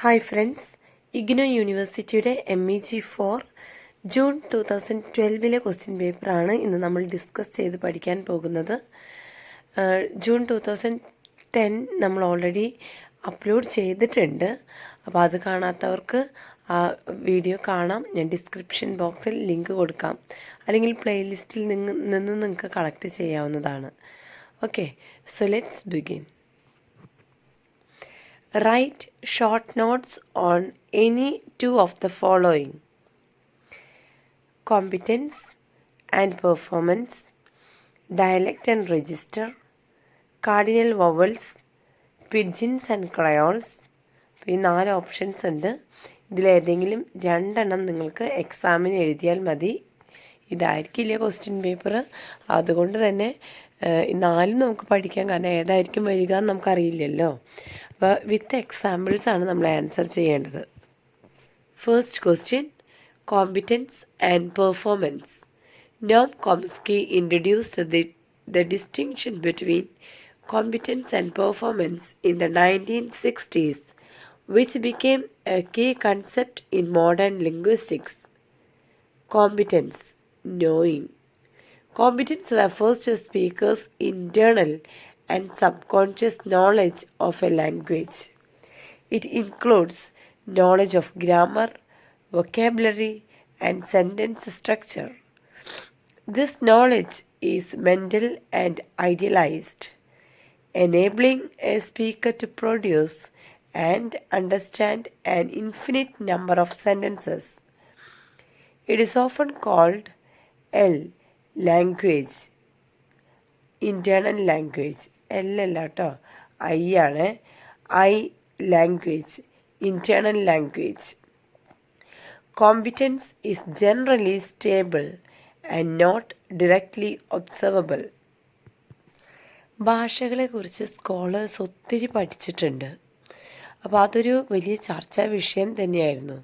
Hi friends, IGNOU യൂണിവേഴ്സിറ്റിയുടെ MEG 4 June 2012 question പേപ്പറാണ് ഇന്ന് നമ്മൾ ഡിസ്കസ് ചെയ്ത് പഠിക്കാൻ പോകുന്നത്. ജൂൺ 2010 നമ്മൾ ഓൾറെഡി അപ്ലോഡ് ചെയ്തിട്ടുണ്ട്. അപ്പോൾ അത് കാണാത്തവർക്ക് ആ വീഡിയോ കാണാം. ഞാൻ ഡിസ്ക്രിപ്ഷൻ ബോക്സിൽ ലിങ്ക് കൊടുക്കാം, അല്ലെങ്കിൽ പ്ലേലിസ്റ്റിൽ നിന്ന് നിങ്ങൾക്ക് കളക്ട് ചെയ്യാവുന്നതാണ്. Okay, so let's begin. Write short notes on any two of the following: competence and performance, dialect and register, cardinal vowels, pigeons and creoles. ഈ 4 ഓപ്ഷൻസ് ഉണ്ട്. ഇതിലേതെങ്കിലും 2 നിങ്ങൾക്ക് എക്സാമിന് എഴുതിയാൽ മതി. ഇതായിരിക്കില്ല ക്വസ്റ്റ്യൻ പേപ്പർ. അതുകൊണ്ട് തന്നെ 4 നമുക്ക് പഠിക്കാം, കാരണം ഏതായിരിക്കും വരിക എന്ന് നമുക്കറിയില്ലല്ലോ. അപ്പോൾ വിത്ത് എക്സാമ്പിൾസ് ആണ് നമ്മൾ ആൻസർ ചെയ്യേണ്ടത്. First question, competence and performance. Noam Chomsky introduced the distinction between competence and performance in the 1960s, which became a key concept in modern linguistics. Competence, knowing. Competence refers to a speaker's internal and subconscious knowledge of a language. It includes knowledge of grammar, vocabulary, and sentence structure. This knowledge is mental and idealized, enabling a speaker to produce and understand an infinite number of sentences. It is often called language, internal language. അല്ല കേട്ടോ, ആണ്. Language, internal language. Competence is generally stable and not directly observable. ഭാഷകളെക്കുറിച്ച് scholars ഒത്തിരി പഠിച്ചിട്ടുണ്ട്. അപ്പോൾ അതൊരു വലിയ ചർച്ചാ വിഷയം തന്നെയായിരുന്നു.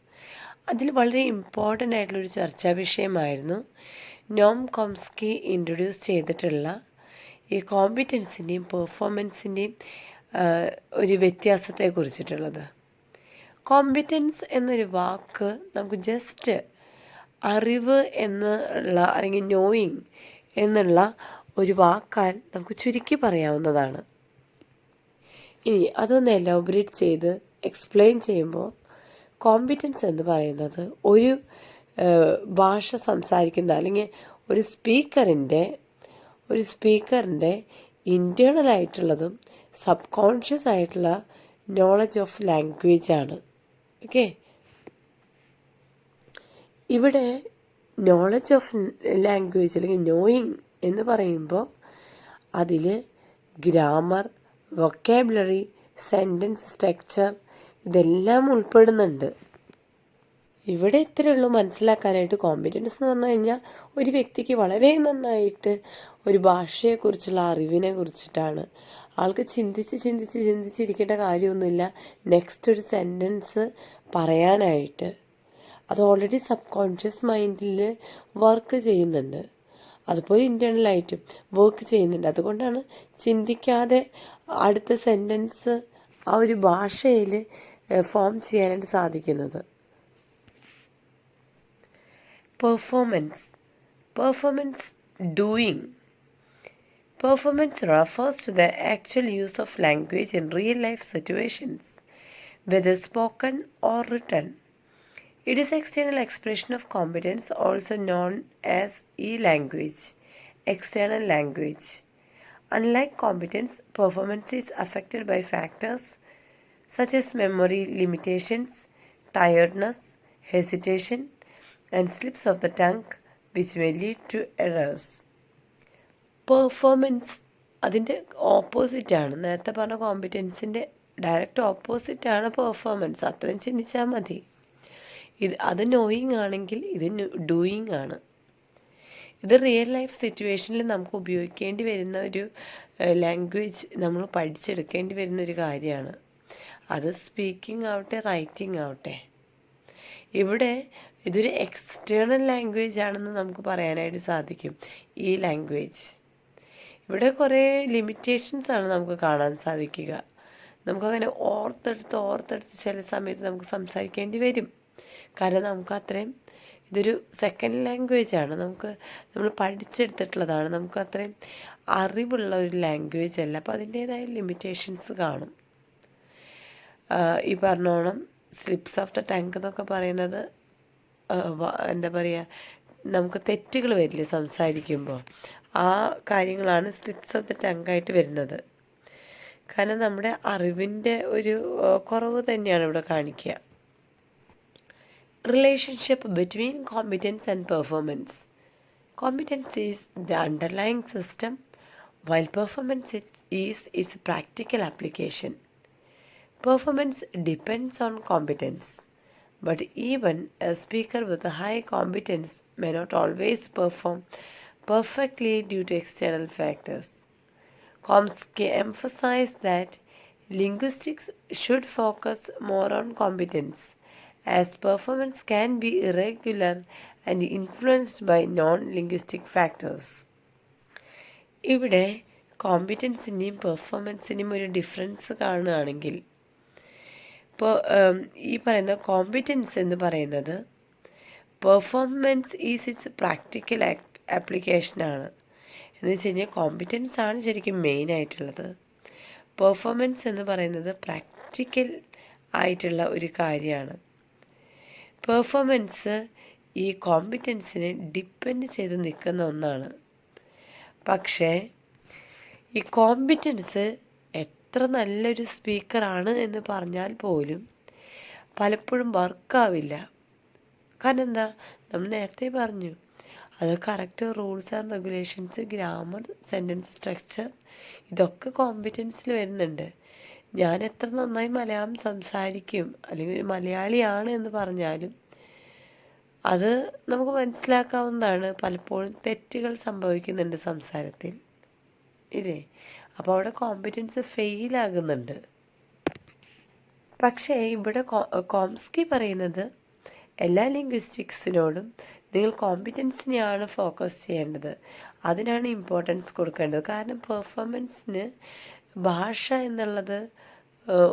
അതിൽ വളരെ ഇമ്പോർട്ടൻ്റ് ആയിട്ടുള്ളൊരു ചർച്ചാ വിഷയമായിരുന്നു നോം കോംസ്കി ഇൻട്രൊഡ്യൂസ് ചെയ്തിട്ടുള്ള ഈ കോമ്പിറ്റൻസിൻ്റെയും പെർഫോമൻസിൻ്റെയും ഒരു വ്യത്യാസത്തെ കുറിച്ചിട്ടുള്ളത്. കോമ്പിറ്റൻസ് എന്നൊരു വാക്ക് നമുക്ക് ജസ്റ്റ് അറിവ് എന്നുള്ള അല്ലെങ്കിൽ നോയിങ് എന്നുള്ള ഒരു വാക്കാൽ നമുക്ക് ചുരുക്കി പറയാവുന്നതാണ്. ഇനി അതൊന്ന് എലോബറേറ്റ് ചെയ്ത് എക്സ്പ്ലെയിൻ ചെയ്യുമ്പോൾ കോമ്പിറ്റൻസ് എന്ന് പറയുന്നത് ഒരു ഭാഷ സംസാരിക്കുന്ന അല്ലെങ്കിൽ ഒരു സ്പീക്കറിൻ്റെ ഇൻറ്റേർണൽ ആയിട്ടുള്ളതും സബ് കോൺഷ്യസ് ആയിട്ടുള്ള നോളജ് ഓഫ് ലാംഗ്വേജ് ആണ്. ഓക്കെ, ഇവിടെ നോളജ് ഓഫ് ലാംഗ്വേജ് അല്ലെങ്കിൽ നോയിങ് എന്ന് പറയുമ്പോൾ അതിൽ ഗ്രാമർ, വൊക്കാബുലറി, സെൻറ്റൻസ് സ്ട്രക്ചർ ഇതെല്ലാം ഉൾപ്പെടുന്നുണ്ട്. ഇവിടെ ഇത്രയേ ഉള്ളൂ മനസ്സിലാക്കാനായിട്ട്. കോമ്പിറ്റൻസ് എന്ന് പറഞ്ഞു കഴിഞ്ഞാൽ ഒരു വ്യക്തിക്ക് വളരെ നന്നായിട്ട് ഒരു ഭാഷയെക്കുറിച്ചുള്ള അറിവിനെ കുറിച്ചിട്ടാണ്. ആൾക്ക് ചിന്തിച്ചിരിക്കേണ്ട കാര്യമൊന്നുമില്ല നെക്സ്റ്റ് ഒരു സെൻറ്റൻസ് പറയാനായിട്ട്. അത് ഓൾറെഡി സബ് കോൺഷ്യസ് മൈൻഡിൽ വർക്ക് ചെയ്യുന്നുണ്ട്, അതുപോലെ ഇൻറ്റേർണലായിട്ടും വർക്ക് ചെയ്യുന്നുണ്ട്. അതുകൊണ്ടാണ് ചിന്തിക്കാതെ അടുത്ത സെൻറ്റൻസ് ആ ഒരു ഭാഷയിൽ ഫോം ചെയ്യാനായിട്ട് സാധിക്കുന്നത്. Performance, doing. Performance refers to the actual use of language in real life situations, whether spoken or written. It is external expression of competence, also known as e-language, external language. Unlike competence, performance is affected by factors such as memory limitations, tiredness, hesitation, and slips of the tongue, which may lead to errors. Performance അതിൻ്റെ ഓപ്പോസിറ്റാണ്. നേരത്തെ പറഞ്ഞ കോമ്പിറ്റൻസിൻ്റെ direct ഓപ്പോസിറ്റാണ് performance. അത്രയും ചിന്തിച്ചാൽ മതി. അത് knowing ആണെങ്കിൽ ഇത് doing ആണ്. ഇത് റിയൽ ലൈഫ് സിറ്റുവേഷനിൽ നമുക്ക് ഉപയോഗിക്കേണ്ടി വരുന്ന ഒരു ലാംഗ്വേജ്, നമ്മൾ പഠിച്ചെടുക്കേണ്ടി വരുന്ന ഒരു കാര്യമാണ്. അത് സ്പീക്കിംഗ് ആവട്ടെ റൈറ്റിംഗ് ആവട്ടെ. ഇവിടെ ഇതൊരു എക്സ്റ്റേണൽ ലാംഗ്വേജ് ആണെന്ന് നമുക്ക് പറയാനായിട്ട് സാധിക്കും. ഈ ലാംഗ്വേജ് ഇവിടെ കുറേ ലിമിറ്റേഷൻസ് ആണ് നമുക്ക് കാണാൻ സാധിക്കുക. നമുക്കങ്ങനെ ഓർത്തെടുത്ത് ചില സമയത്ത് നമുക്ക് സംസാരിക്കേണ്ടി വരും. കാരണം നമുക്ക് അത്രയും ഇതൊരു സെക്കൻഡ് ലാംഗ്വേജാണ്, നമ്മൾ പഠിച്ചെടുത്തിട്ടുള്ളതാണ്, നമുക്ക് അത്രയും അറിവുള്ള ഒരു ലാംഗ്വേജ് അല്ല. അപ്പോൾ അതിൻ്റേതായ ലിമിറ്റേഷൻസ് കാണും. ഈ പറഞ്ഞോണം സ്ലിപ്സ് ഓഫ് ദ ടങ് എന്നൊക്കെ പറയുന്നത് എന്താ പറയുക, നമുക്ക് തെറ്റുകൾ വരില്ലേ സംസാരിക്കുമ്പോൾ, ആ കാര്യങ്ങളാണ് സ്ലിപ്സ് ഓഫ് ദ ടങ് ആയിട്ട് വരുന്നത്. കാരണം നമ്മുടെ അറിവിൻ്റെ ഒരു കുറവ് തന്നെയാണ് ഇവിടെ കാണിക്കുക. Relationship between competence and performance. Competence is the underlying system, while performance is its practical application. Performance depends on competence, but even a speaker with a high competence may not always perform perfectly due to external factors. Chomsky emphasized that linguistics should focus more on competence, as performance can be irregular and influenced by non-linguistic factors. ഇവിടെ കോമ്പിറ്റൻസിൻ്റെയും പെർഫോമൻസിൻ്റെയും ഒരു difference കാണുകയാണെങ്കിൽ, ഇപ്പോൾ ഈ പറയുന്ന competence എന്ന് പറയുന്നത് performance is it's practical ആപ്ലിക്കേഷനാണ്. എന്ന് വെച്ച് കഴിഞ്ഞാൽ കോമ്പിറ്റൻസ് ആണ് ശരിക്കും മെയിൻ ആയിട്ടുള്ളത്. പെർഫോമൻസ് എന്ന് പറയുന്നത് പ്രാക്ടിക്കൽ ആയിട്ടുള്ള ഒരു കാര്യമാണ്. പെർഫോമൻസ് ഈ കോമ്പിറ്റൻസിനെ ഡിപ്പെൻഡ് ചെയ്ത് നിൽക്കുന്ന ഒന്നാണ്. പക്ഷേ ഈ കോമ്പിറ്റൻസ് എത്ര നല്ലൊരു സ്പീക്കറാണ് എന്ന് പറഞ്ഞാൽ പോലും പലപ്പോഴും വർക്കാവില്ല. കാരണം എന്താ, നമ്മൾ നേരത്തെ പറഞ്ഞു, അത് correct rules and regulations, grammar, sentence structure, ഇതൊക്കെ കോമ്പിറ്റൻസിൽ വരുന്നുണ്ട്. ഞാൻ എത്ര നന്നായി മലയാളം സംസാരിക്കും അല്ലെങ്കിൽ ഒരു മലയാളിയാണ് എന്ന് പറഞ്ഞാലും അത് നമുക്ക് മനസ്സിലാക്കാവുന്നതാണ്. പലപ്പോഴും തെറ്റുകൾ സംഭവിക്കുന്നുണ്ട് സംസാരത്തിൽ, ഇല്ലേ? അപ്പോൾ അവിടെ കോമ്പിറ്റൻസ് ഫെയിലാകുന്നുണ്ട്. പക്ഷേ ഇവിടെ കോംസ്കി പറയുന്നത് എല്ലാ ലിംഗ്വിസ്റ്റിക്സിനോടും നിങ്ങൾ കോമ്പിറ്റൻസിനെയാണ് ഫോക്കസ് ചെയ്യേണ്ടത്, അതിനാണ് ഇമ്പോർട്ടൻസ് കൊടുക്കേണ്ടത്. കാരണം പെർഫോമൻസിന് ഭാഷ എന്നുള്ളത്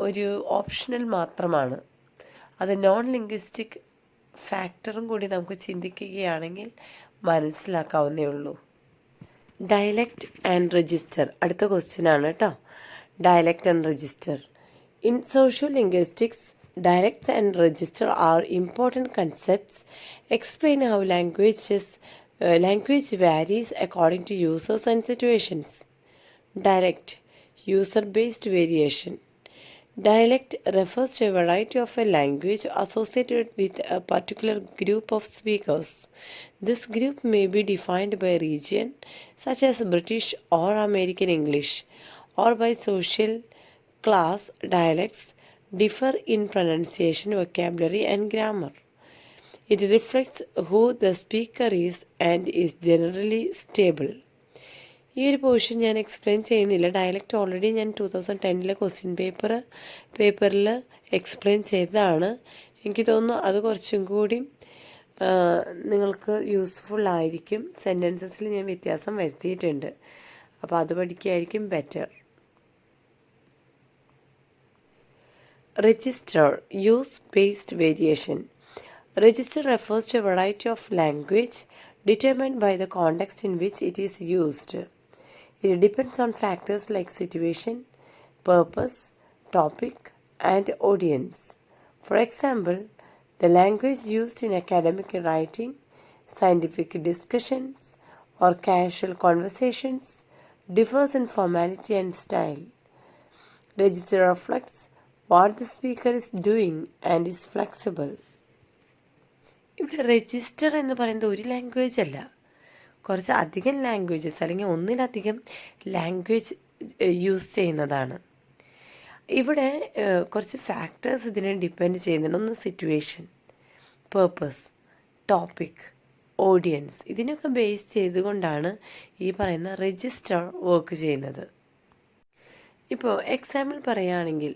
ഒരു ഓപ്ഷണൽ മാത്രമാണ്. അത് നോൺ ലിംഗ്വിസ്റ്റിക് ഫാക്ടറും കൂടി നമുക്ക് ചിന്തിക്കുകയാണെങ്കിൽ മനസ്സിലാക്കാവുന്നേ ഉള്ളൂ. ഡയലക്റ്റ് ആൻഡ് രജിസ്റ്റർ അടുത്ത ക്വസ്റ്റ്യൻ ആണ് കേട്ടോ. Dialect and register. In social linguistics, dialects and register are important concepts. Explain how language varies according to users and situations. Dialect, user-based variation. Dialect refers to a variety of a language associated with a particular group of speakers. This group may be defined by region, such as British or American English, or by social class. Dialects differ in pronunciation, vocabulary, and grammar. It reflects who the speaker is and is generally stable. ഈ ഒരു portion ഞാൻ explain ചെയ്യുന്നില്ല. Dialect already ഞാൻ 2010 question പേപ്പറിൽ explain ചെയ്തതാണ്. എനിക്ക് തോന്നുന്നു അത് കുറച്ചും കൂടി നിങ്ങൾക്ക് യൂസ്ഫുൾ ആയിരിക്കും. സെൻറ്റൻസസിൽ ഞാൻ വ്യത്യാസം വരുത്തിയിട്ടുണ്ട്, അപ്പോൾ അത് പഠിക്കുകയായിരിക്കും better. Register, use-based variation. Register refers to a variety of language determined by the context in which it is used. It depends on factors like situation, purpose, topic, and audience. For example, the language used in academic writing, scientific discussions, or casual conversations differs in formality and style. Register reflects what the speaker is doing and is flexible. ഇവിടെ register എന്ന് പറയുന്നത് ഒരു language അല്ല, കുറച്ച് അധികം languages അല്ലെങ്കിൽ ഒന്നിലധികം language use ചെയ്യുന്നതാണ്. ഇവിടെ കുറച്ച് ഫാക്ടേഴ്സ് ഇതിനെ ഡിപ്പെൻഡ് ചെയ്യുന്നുണ്ട്. ഒന്ന് സിറ്റുവേഷൻ, പേർപ്പസ്, ടോപ്പിക്, ഓഡിയൻസ്, ഇതിനൊക്കെ ബേസ് ചെയ്തുകൊണ്ടാണ് ഈ പറയുന്ന രജിസ്റ്റർ വർക്ക് ചെയ്യുന്നത്. ഇപ്പോൾ എക്സാമ്പിൾ പറയുകയാണെങ്കിൽ,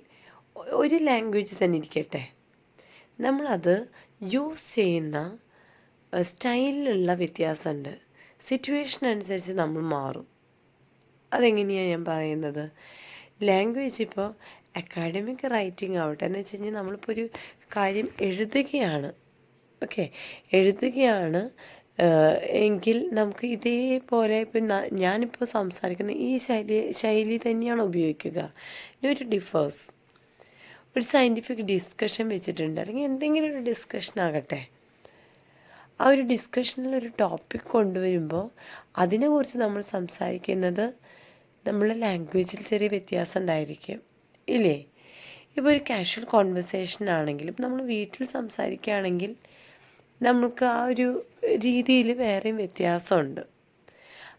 ഒരു ലാംഗ്വേജ് തന്നെ ഇരിക്കട്ടെ, നമ്മളത് യൂസ് ചെയ്യുന്ന സ്റ്റൈലിലുള്ള വ്യത്യാസമുണ്ട്. സിറ്റുവേഷൻ അനുസരിച്ച് നമ്മൾ മാറും. അതെങ്ങനെയാണ് ഞാൻ പറയുന്നത്? ലാംഗ്വേജ് ഇപ്പോൾ അക്കാഡമിക് റൈറ്റിംഗ് ആവട്ടെ, എന്ന് വെച്ച് കഴിഞ്ഞാൽ നമ്മളിപ്പോൾ ഒരു കാര്യം എഴുതുകയാണ്, ഓക്കെ, എഴുതുകയാണ് എങ്കിൽ നമുക്ക് ഇതേപോലെ ഇപ്പം ഞാനിപ്പോൾ സംസാരിക്കുന്ന ഈ ശൈലി തന്നെയാണ് ഉപയോഗിക്കുക. ഒരു ഡിഫേഴ്സ്. ഒരു സയൻറ്റിഫിക് ഡിസ്കഷൻ വെച്ചിട്ടുണ്ട്, അല്ലെങ്കിൽ എന്തെങ്കിലും ഒരു ഡിസ്കഷൻ ആകട്ടെ, ആ ഒരു ഡിസ്കഷനിൽ ഒരു ടോപ്പിക് കൊണ്ടുവരുമ്പോൾ അതിനെക്കുറിച്ച് നമ്മൾ സംസാരിക്കുന്നത് നമ്മളെ ലാംഗ്വേജിൽ ചെറിയ വ്യത്യാസം ഉണ്ടായിരിക്കും, ഇല്ലേ? ഇപ്പോൾ ഒരു കാഷ്വൽ കോൺവെർസേഷൻ ആണെങ്കിലും നമ്മൾ വീട്ടിൽ സംസാരിക്കുകയാണെങ്കിൽ നമുക്ക് ആ ഒരു രീതിയിൽ വേറെയും വ്യത്യാസമുണ്ട്.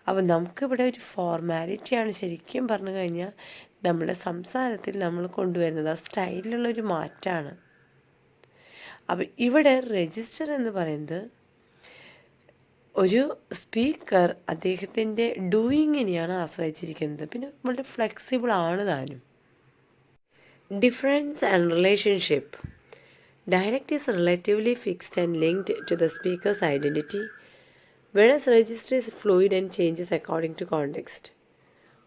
അപ്പോൾ നമുക്കിവിടെ ഒരു ഫോർമാലിറ്റിയാണ് ശരിക്കും പറഞ്ഞു കഴിഞ്ഞാൽ നമ്മുടെ സംസാരത്തിൽ നമ്മൾ കൊണ്ടുവരുന്നത്, ആ സ്റ്റൈലിലുള്ളൊരു മാറ്റമാണ്. അപ്പോൾ ഇവിടെ രജിസ്റ്റർ എന്ന് പറയുന്നത് ഒരു സ്പീക്കർ അദ്ദേഹത്തിൻ്റെ ഡൂയിങ്ങിനെയാണ് ആശ്രയിച്ചിരിക്കുന്നത്. പിന്നെ വളരെ ഫ്ലെക്സിബിൾ ആണ് താനും. Difference and relationship. Dialect is relatively fixed and linked to the speaker's identity, whereas register is fluid and changes according to context.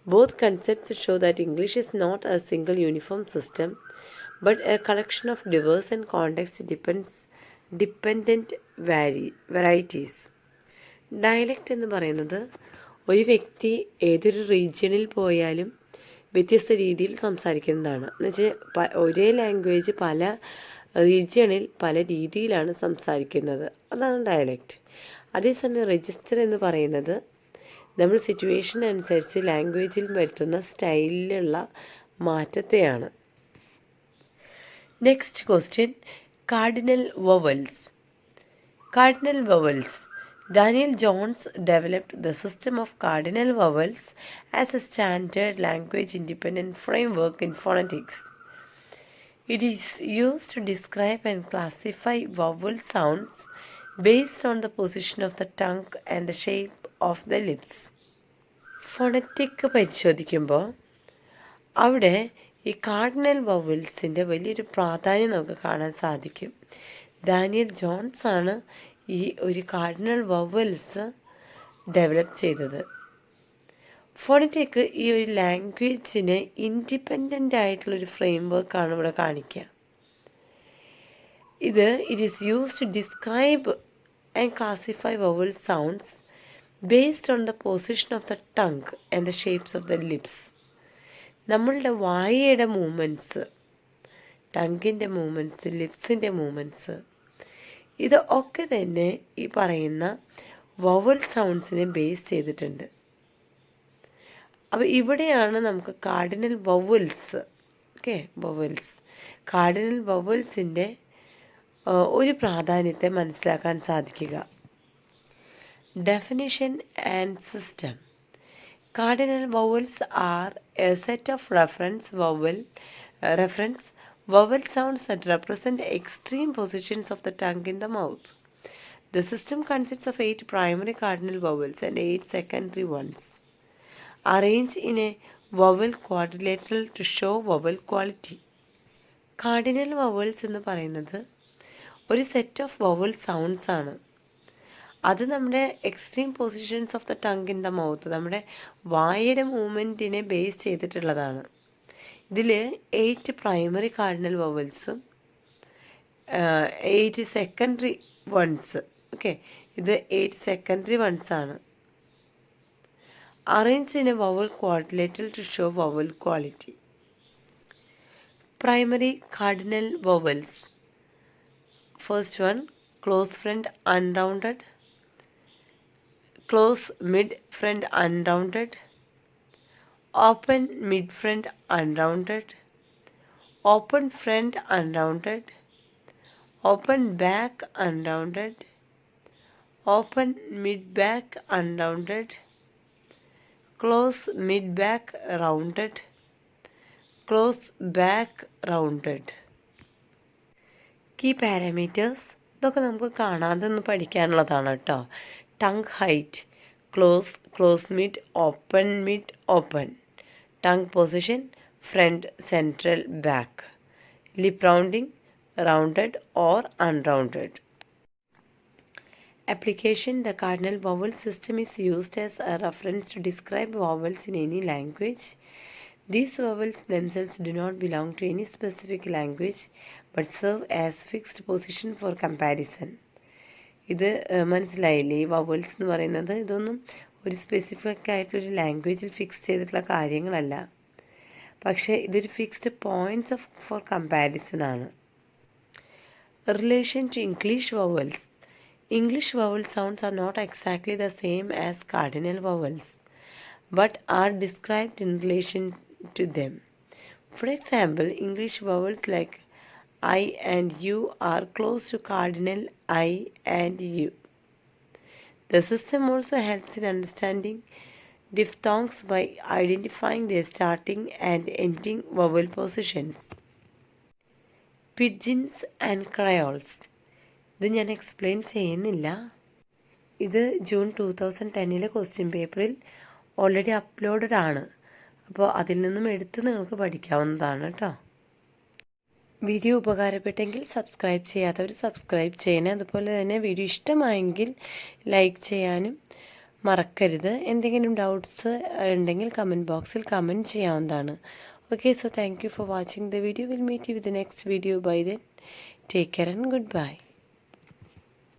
Both concepts show that English is not a single uniform system, but a collection of diverse and context-dependent varieties. Dialect എന്ന് പറയുന്നത് ഒരു വ്യക്തി ഏതൊരു റീജിയണിൽ പോയാലും വ്യത്യസ്ത രീതിയിൽ സംസാരിക്കുന്നതാണ്. എന്നുവെച്ചാൽ ഒരേ ലാംഗ്വേജ് പല റീജിയണിൽ പല രീതിയിലാണ് സംസാരിക്കുന്നത്, അതാണ് ഡയലക്റ്റ്. അതേസമയം രജിസ്റ്റർ എന്ന് പറയുന്നത് നമ്മൾ സിറ്റുവേഷൻ അനുസരിച്ച് ലാംഗ്വേജിൽ വരുത്തുന്ന സ്റ്റൈലിലുള്ള മാറ്റത്തെയാണ്. Next question, cardinal vowels. Cardinal vowels. Daniel Jones developed the system of cardinal vowels as a standard language-independent framework in phonetics. It is used to describe and classify vowel sounds based on the position of the tongue and the shape of the lips. Phonetic പരിശോധിക്കുമ്പോൾ അവിടെ ഈ cardinal വവൽസിൻ്റെ വലിയൊരു പ്രാധാന്യം നമുക്ക് കാണാൻ സാധിക്കും. Daniel John's ആണ് ഈ ഒരു കാർഡിനൽ വവൽസ് ഡെവലപ്പ് ചെയ്തത്. ഫോണറ്റിക് ഈ ഒരു ലാംഗ്വേജിന് ഇൻഡിപെൻഡൻ്റ് ആയിട്ടുള്ളൊരു ഫ്രെയിം വർക്കാണ് ഇവിടെ കാണിക്കുക. It is used to describe and classify vowel sounds based on the position of the tongue and the shapes of the lips. നമ്മളുടെ വായയുടെ മൂവ്മെൻറ്റ്സ്, ടങ്ങിൻ്റെ മൂവ്മെൻറ്റ്സ്, ലിപ്സിൻ്റെ മൂവ്മെൻറ്റ്സ്, ഇത് ഒക്കെ തന്നെ ഈ പറയുന്ന വവൽ സൗണ്ട്സിനെ ബേസ് ചെയ്തിട്ടുണ്ട്. അപ്പോൾ ഇവിടെയാണ് നമുക്ക് cardinal vowels, okay, vowels, cardinal വവൽസിൻ്റെ ഒരു പ്രാധാന്യത്തെ മനസ്സിലാക്കാൻ സാധിക്കുക. Definition and system. Cardinal vowels are a set of reference vowel sounds that represent extreme positions of the tongue in the mouth. The system consists of 8 primary cardinal vowels and 8 secondary ones, arranged in a vowel quadrilateral to show vowel quality. Cardinal vowels എന്ന് പറയുന്നത് ഒരു set of vowel sounds ആണ്. അത് നമ്മുടെ extreme positions of the tongue in the mouth, നമ്മുടെ വായയുടെ മൂവ്മെൻറ്റിനെ base ചെയ്തിട്ടുള്ളതാണ്. ഇതിൽ 8 പ്രൈമറി കാർഡിനൽ വവൽസും 8 സെക്കൻഡറി വൺസ്, ഓക്കെ, ഇത് 8 സെക്കൻഡറി വൺസ് ആണ്. Arrange in a vowel quadrilateral to show vowel quality. Primary cardinal vowels. First one, close front unrounded, close mid front unrounded, open mid front unrounded, open front unrounded, open back unrounded, open mid back unrounded, close mid back rounded, close back rounded. Key parameters ഇതൊക്കെ നമുക്ക് കാണാതെ ഒന്ന് പഠിക്കാനുള്ളതാണ് കേട്ടോ. Tongue height, close mid, open. Tongue position, front, central, back. Lip rounding, rounded or unrounded. Application. The cardinal vowel system is used as a reference to describe vowels in any language. These vowels themselves do not belong to any specific language but serve as fixed position for comparison. ഇത് മനസ്സിലായില്ലേ? ഈ vowels എന്ന് പറയുന്നത് ഇതൊന്നും ഒരു specific ആയിട്ടൊരു ലാംഗ്വേജിൽ fix ചെയ്തിട്ടുള്ള കാര്യങ്ങളല്ല, പക്ഷേ ഇതൊരു ഫിക്സ്ഡ് പോയിൻറ്റ്സ് ഫോർ കമ്പാരിസൺ ആണ്. Relation to English vowels. English vowel sounds are not exactly the same as cardinal vowels, but are described in relation to them. For example, English vowels like I and U are close to cardinal I and U. The system also helps in understanding diphthongs by identifying their starting and ending vowel positions. Pidgins and Creoles. ഇത് ഞാൻ explain ചെയ്യുന്നില്ല. ഇത് June 2010 question പേപ്പറിൽ already uploaded ആണ്. അപ്പോൾ അതിൽ നിന്നും എടുത്ത് നിങ്ങൾക്ക് പഠിക്കാവുന്നതാണ് കേട്ടോ. വീഡിയോ ഉപകാരപ്പെട്ടെങ്കിൽ സബ്സ്ക്രൈബ് ചെയ്യാത്തവർ സബ്സ്ക്രൈബ് ചെയ്യണേ. അതുപോലെ തന്നെ വീഡിയോ ഇഷ്ടമായെങ്കിൽ ലൈക്ക് ചെയ്യാനും മറക്കരുത്. എന്തെങ്കിലും ഡൗട്ട്സ് ഉണ്ടെങ്കിൽ കമൻറ്റ് ബോക്സിൽ കമൻറ്റ് ചെയ്യാവുന്നതാണ്. Okay, so thank you for watching the video. We'll meet you with the next video. By then, take care and goodbye.